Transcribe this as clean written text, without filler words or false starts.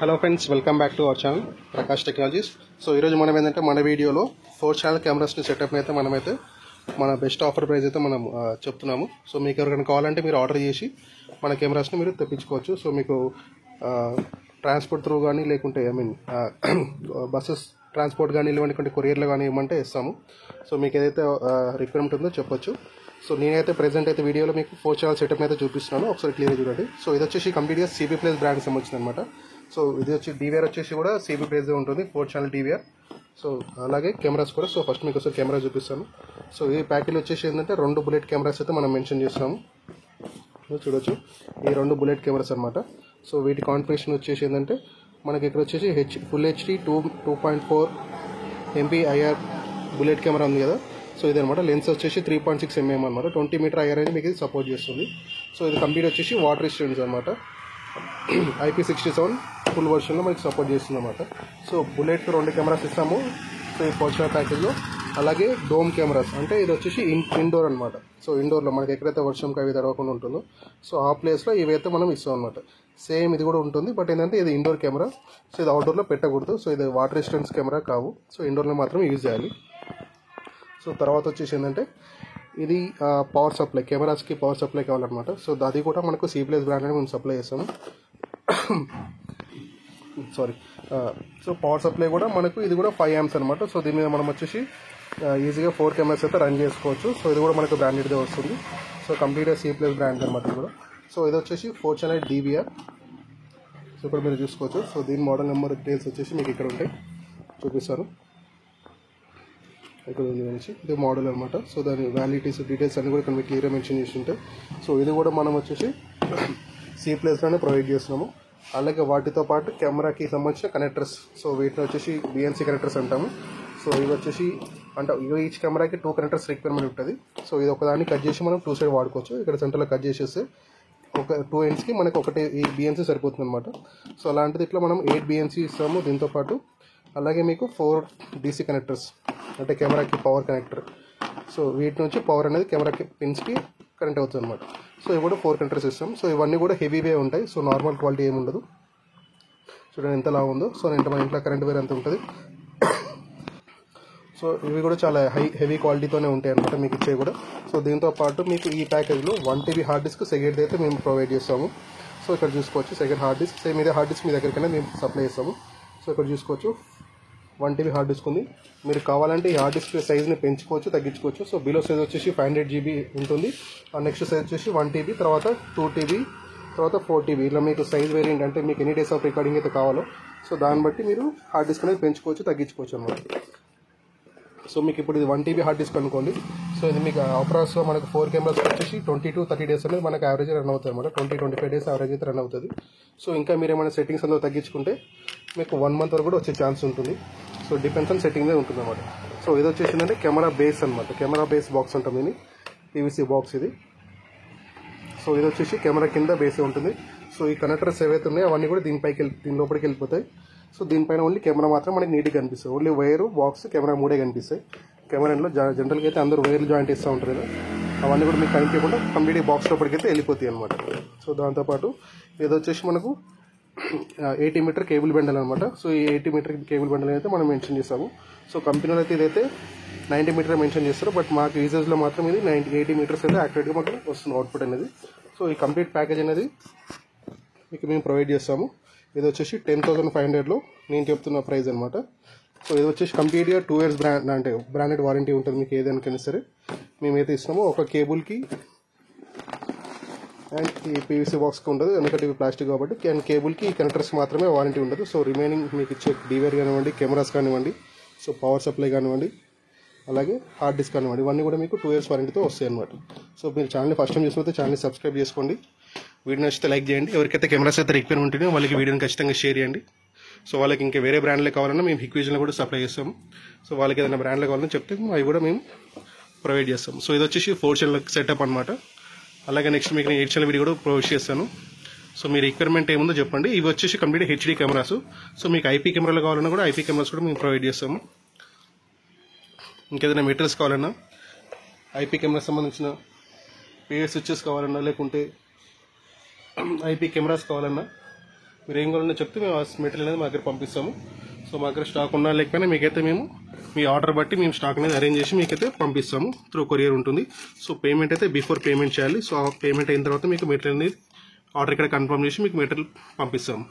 Hello friends, welcome back to our channel Prakash technologies. So ఈరోజు మనం ఏంటంటే మన వీడియోలో 4 ఛానల్ కెమెరాస్ని సెటప్ అయితే మనమైతే మన బెస్ట్ ఆఫర్ ప్రైస్ అయితే మనం చెప్తున్నాము. సో మీకు ఎవరికైనా కావాలంటే మీరు ఆర్డర్ చేసి మన కెమెరాస్ని మీరు తెప్పించుకోవచ్చు. సో మీకు ట్రాన్స్పోర్ట్ త్రూ కానీ లేకుంటే బస్సెస్ ట్రాన్స్పోర్ట్ కానీ లేకుంటే కొరియర్లో కానీ ఇవ్వమంటే ఇస్తాము. సో మీకు ఏదైతే రిక్వైర్మెంట్ ఉందో చెప్పొచ్చు. సో నేనైతే ప్రెజెంట్ అయితే వీడియోలో మీకు 4 ఛానల్ సెటప్ అయితే చూపిస్తున్నాను, ఒకసారి క్లియర్గా చూడండి. సో ఇది వచ్చేసి కంప్లీట్గా CP ప్లేస్ బ్రాండ్కి సంబంధించింది అనమాట. సో ఇది వచ్చి DVR వచ్చేసి కూడా CP ప్లేస్ ఉంటుంది, 4 ఛానల్ DVR. సో అలాగే కెమెరాస్ కూడా. సో ఫస్ట్ మీకు ఒకసారి కెమెరా చూపిస్తాను. సో ఈ ప్యాకేజ్ వచ్చేసి ఏంటంటే 2 బుల్లెట్ కెమెరాస్ అయితే మనం మెన్షన్ చేస్తాము. చూడొచ్చు, ఈ 2 బుల్లెట్ కెమెరాస్ అనమాట. సో వీటి కాన్ఫిగరేషన్ వచ్చేసి ఏంటంటే మనకి ఇక్కడ వచ్చేసి full HD 2.4 MP IR bullet camera ఉంది కదా. సో ఇదనమాట. లెన్స్ వచ్చేసి 3.6 mm అనమాట. 20 మీటర్ IR అనేది మీకు ఇది సపోర్ట్ చేస్తుంది. సో ఇది కంప్లీట్ వచ్చేసి వాటర్ రెసిస్టెన్స్ అనమాట. IP67 ఫుల్ వర్షన్లో మనకి సపోర్ట్ చేస్తుంది అనమాట. సో బుల్లెట్ 2 కెమెరాస్ ఇస్తాము. సో ఈ 4 ఛానల్ ప్యాకేజ్లో. అలాగే డోమ్ కెమెరాస్ అంటే ఇది వచ్చేసి ఇండోర్ అనమాట. సో ఇండోర్లో మనకి ఎక్కడైతే వర్షంకి అవి తడవకుండా ఉంటుందో సో ఆ ప్లేస్లో ఇవైతే మనం ఇస్తాం అనమాట. సేమ్ ఇది కూడా ఉంటుంది, బట్ ఏంటంటే ఇది ఇండోర్ కెమెరా. సో ఇది అవుట్డోర్లో పెట్టకూడదు. సో ఇది వాటర్ రెసిస్టెన్స్ కెమెరా కావు. సో ఇండోర్లో మాత్రం యూజ్ చేయాలి. సో తర్వాత వచ్చేసి ఏంటంటే ఇది పవర్ సప్లై, కెమెరాస్కి పవర్ సప్లై కావాలన్నమాట. సో అది కూడా మనకు C ప్లేస్ బ్రాండ్ అని మేము సప్లై చేస్తాము. సారీ. సో పవర్ సప్లై కూడా మనకు ఇది కూడా 5 amps అనమాట. సో దీని మీద మనం వచ్చేసి ఈజీగా 4 కెమెరాస్ అయితే రన్ చేసుకోవచ్చు. సో ఇది కూడా మనకు బ్రాండెడ్గా వస్తుంది. సో కంప్లీట్గా C ప్లేస్ బ్రాండ్ అనమాట ఇది కూడా. సో ఇది వచ్చేసి 4 ఛానల్ DVR. సో ఇక్కడ మీరు చూసుకోవచ్చు. సో దీని మోడల్ నెంబర్ డీటెయిల్స్ వచ్చేసి మీకు ఇక్కడ ఉంటాయి, చూపిస్తాను. ఇక్కడ నుంచి ఇది మోడల్ అనమాట. సో దాని వ్యాలిటీస్ డీటెయిల్స్ అన్ని కూడా ఇక్కడ మీకు క్లియర్గా మెన్షన్ చేసి ఉంటాయి. సో ఇది కూడా మనం వచ్చేసి C ప్లేస్లోనే ప్రొవైడ్ చేస్తున్నాము. అలాగే వాటితో పాటు కెమెరాకి సంబంధించిన కనెక్టర్స్. సో వీటిని వచ్చేసి BNC కనెక్టర్స్ అంటాము. సో ఇవి వచ్చేసి ఈచ్ కెమెరాకి 2 కనెక్టర్స్ రిక్వైర్మెంట్ ఉంటుంది. సో ఇది ఒకదాన్ని కట్ చేసి మనం 2 సైడ్ వాడుకోవచ్చు. ఇక్కడ సెంటర్లో కట్ చేసేస్తే ఒక 2 ఎండ్స్కి మనకు ఒకటి ఈ BNC సరిపోతుంది అనమాట. సో అలాంటిది ఇట్లా మనం 8 BNC ఇస్తాము దీంతోపాటు. అలాగే మీకు 4 DC కనెక్టర్స్ అంటే కెమెరాకి పవర్ కనెక్టర్. సో వీటి నుంచి పవర్ అనేది కెమెరాకి పిన్స్కి కనెక్ట్ అవుతుంది అనమాట. సో ఇవి కూడా 4 కనెక్టర్స్ ఇస్తాం. సో ఇవన్నీ కూడా హెవీవే ఉంటాయి. సో నార్మల్ క్వాలిటీ ఏమి ఉండదు. చూడండి ఎంత లాగా ఉందో. సో మన ఇంట్లో కరెంట్ వేర్ ఎంత ఉంటుంది. సో ఇవి కూడా చాలా హెవీ క్వాలిటీతోనే ఉంటాయి అనమాట మీకు ఇచ్చే కూడా. సో దీంతో పాటు మీకు ఈ ప్యాకేజ్లో 1 TB హార్డ్ డిస్క్ సెకండ్ అయితే మేము ప్రొవైడ్ చేస్తాము. సో ఇక్కడ చూసుకోవచ్చు సెకండ్ హార్డ్ డిస్క్. సేమ్ ఇదే హార్డ్ డిస్క్ మీ దగ్గరికైనా మేము సప్లై చేస్తాము. సో ఇక్కడ చూసుకోవచ్చు 1 TB హార్డ్ డిస్క్ ఉంది. మీరు కావాలంటే ఈ హార్డ్ డిస్క్ సైజ్ని పెంచుకోవచ్చు, తగ్గించుకోవచ్చు. సో బిలో సైజ్ వచ్చేసి 500 GB ఉంటుంది. నెక్స్ట్ సైజ్ వచ్చేసి 1 TB, తర్వాత 2 TB, తర్వాత 4 TB. ఇలా మీకు సైజ్ వేరియంట్ అంటే మీకు ఎన్ని డేస్ ఆఫ్ రికార్డింగ్ అయితే కావాలో సో దాన్ని బట్టి మీరు హార్డ్ డిస్క్ అనేది పెంచుకోవచ్చు, తగ్గించుకోవచ్చు అనమాట. సో మీకు ఇప్పుడు ఇది 1 TB హార్డ్ డిస్క్ అనుకోండి. సో ఇది మీకు అప్రాక్స్గా మనకు 4 కెమెరాస్ వచ్చేసి 20 to 30 days అనేది మనకు యావరేజ్ రన్ అవుతుంది అనమాట. 20-25 days యావరేజ్ అయితే రన్ అవుతుంది. సో ఇంకా మీరు ఏమైనా సెట్టింగ్స్ అందులో తగ్గించుకుంటే మీకు 1 month వరకు కూడా వచ్చే ఛాన్స్ ఉంటుంది. సో డిపెండ్స్ ఆన్ సెట్టింగ్ మీద ఉంటుంది అనమాట. సో ఇది వచ్చేసిందంటే కెమెరా బేస్ అనమాట. కెమెరా బేస్ బాక్స్ ఉంటుంది, ఇది PVC బాక్స్ ఇది. సో ఇది వచ్చేసి కెమెరా కింద బేసే ఉంటుంది. సో ఈ కనెక్టర్స్ ఏవైతే ఉన్నాయో అవన్నీ కూడా దీని లోపలికి వెళ్ళిపోతాయి. సో దీనిపైన ఓన్లీ కెమెరా మాత్రం మనకి నీట్గా కనిపిస్తుంది. ఓన్లీ వైరు, బాక్స్, కెమెరా 3 కనిపిస్తాయి. కెమెరాలో జనరల్గా అయితే అందరూ వైర్లు జాయింట్ ఇస్తూ ఉంటారు కదా, అవన్నీ కూడా మీకు కనిపించకుండా కంప్లీట్గా బాక్స్ లోపలికి అయితే వెళ్ళిపోతాయి అనమాట. సో దాంతోపాటు ఇది వచ్చేసి మనకు 80 మీటర్ కేబుల్ బండల్ అనమాట. సో ఈ 80 మీటర్ కేబుల్ బండల్ అయితే మనం మెన్షన్ చేస్తాము. సో కంపెనీలో అయితే ఇదైతే 90 మీటర్ మెన్షన్ చేస్తారు, బట్ మాకు యూజెస్లో మాత్రం ఇది 80 మీటర్స్ అయితే యాక్యురేట్గా మాకు వస్తుంది అవుట్పుట్ అనేది. సో ఈ కంప్లీట్ ప్యాకేజ్ అనేది మీకు మేము ప్రొవైడ్ చేస్తాము. ఇది వచ్చేసి 10,500లో నేను చెప్తున్న ప్రైస్ అనమాట. సో ఇది వచ్చేసి కంప్లీట్గా 2 years బ్రాండెడ్ వారంటీ ఉంటుంది మీకు ఏదైనా సరే. మేమైతే ఇస్తామో ఒక కేబుల్కి అండ్ ఈ PVC బాక్స్కి ఉండదు, ఎందుకంటే ఇవి ప్లాస్టిక్ కాబట్టి. అండ్ కేబుల్కి ఈ కనెక్టర్స్ మాత్రమే వారంటీ ఉండదు. సో రిమైనింగ్ మీకు ఇచ్చే DVR కానివ్వండి, కెమెరాస్ కానివ్వండి, సో పవర్ సప్లై కానివ్వండి, అలాగే హార్డ్ డిస్క్ కానివ్వండి, ఇవన్నీ కూడా మీకు 2 years వారంటీతో వస్తాయి అనమాట. సో మీరు ఛానల్ని ఫస్ట్ టైం చూసినట్లయితే ఛానల్ని సబ్స్క్రైబ్ చేసుకోండి. వీడియో నచ్చితే లైక్ చేయండి. ఎవరికైతే కెమెరాస్ అయితే రిక్వైర్మెంట్ ఉంటుందో వాళ్ళకి వీడియోని ఖచ్చితంగా షేర్ చేయండి. సో వాళ్ళకి ఇంకా వేరే బ్రాండ్లే కావాలన్నా మేము హిక్విజన్లో కూడా సప్లై చేస్తాము. సో వాళ్ళకి ఏదైనా బ్రాండ్లో కావాలని చెప్తే అవి కూడా మేము ప్రొవైడ్ చేస్తాము. సో ఇది వచ్చేసి 4 ఛానల్ సెటప్ అనమాట. అలాగే నెక్స్ట్ మీకు నేను 8 ఛానల్ వీడియో కూడా ప్రొవైడ్ చేస్తాను. సో మీ రిక్వైర్మెంట్ ఏముందో చెప్పండి. ఇవి వచ్చేసి కంప్లీట్ HD కెమెరాస్. సో మీకు IP కెమెరాలు కావాలన్నా కూడా IP కెమెరాస్ కూడా మేము ప్రొవైడ్ చేస్తాము. ఇంకేదైనా మెటీరియల్స్ కావాలన్నా, IP కెమెరాస్ సంబంధించిన PVC స్విచెస్ కావాలన్నా, లేకుంటే IP కెమెరాస్ కావాలన్నా మీరు ఏం కావాలన్నా చెప్తే మేము ఆ మెటీరియల్ అనేది మా దగ్గర పంపిస్తాము. సో మా దగ్గర స్టాక్ ఉన్నా లేకపోయినా మీకైతే మేము మీ ఆర్డర్ బట్టి మేము స్టాక్ అనేది అరేంజ్ చేసి మీకైతే పంపిస్తాము. త్రూ కొరియర్ ఉంటుంది. సో పేమెంట్ అయితే బిఫోర్ పేమెంట్ చేయాలి. సో ఆ పేమెంట్ అయిన తర్వాత మీకు మెటీరియల్ అనేది ఆర్డర్ ఇక్కడ కన్ఫర్మ్ చేసి మీకు మెటీరియల్ పంపిస్తాము.